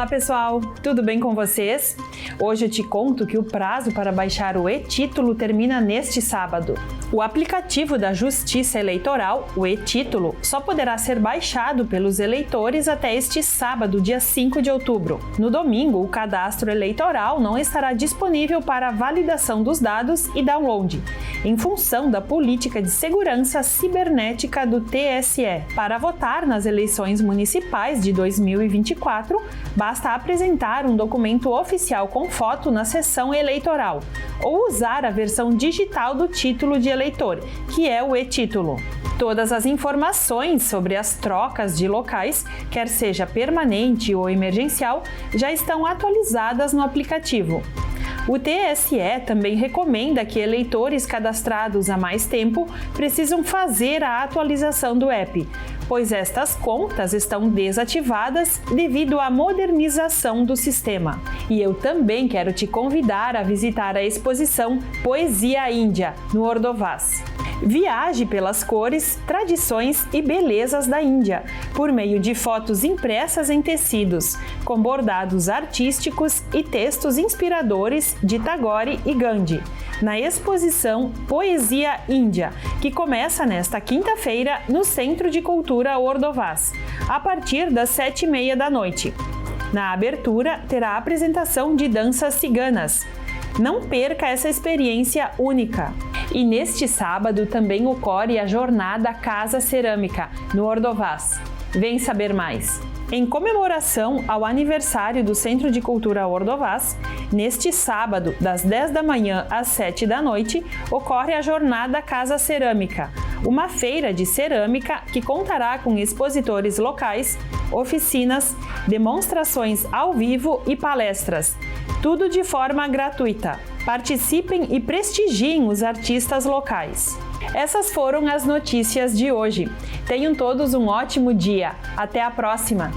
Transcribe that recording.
Olá pessoal, tudo bem com vocês? Hoje eu te conto que o prazo para baixar o e-Título termina neste sábado. O aplicativo da Justiça Eleitoral, o e-Título, só poderá ser baixado pelos eleitores até este sábado, dia 5 de outubro. No domingo, o cadastro eleitoral não estará disponível para validação dos dados e download, em função da política de segurança cibernética do TSE. Para votar nas eleições municipais de 2024, basta apresentar um documento oficial com foto na seção eleitoral ou usar a versão digital do título de eleitor, que é o e-Título. Todas as informações sobre as trocas de locais, quer seja permanente ou emergencial, já estão atualizadas no aplicativo. O TSE também recomenda que eleitores cadastrados há mais tempo precisam fazer a atualização do app, pois estas contas estão desativadas devido à modernização do sistema. E eu também quero te convidar a visitar a exposição Poesia Índia, no Ordovás. Viaje pelas cores, tradições e belezas da Índia, por meio de fotos impressas em tecidos, com bordados artísticos e textos inspiradores de Tagore e Gandhi, na exposição Poesia Índia, que começa nesta quinta-feira no Centro de Cultura Ordovás, a partir das 7h30 da noite. Na abertura, terá a apresentação de danças ciganas. Não perca essa experiência única! E neste sábado também ocorre a Jornada Casa Cerâmica, no Ordovás. Vem saber mais! Em comemoração ao aniversário do Centro de Cultura Ordovás, neste sábado, das 10 da manhã às 7 da noite, ocorre a Jornada Casa Cerâmica, uma feira de cerâmica que contará com expositores locais, oficinas, demonstrações ao vivo e palestras, tudo de forma gratuita. Participem e prestigiem os artistas locais. Essas foram as notícias de hoje. Tenham todos um ótimo dia. Até a próxima!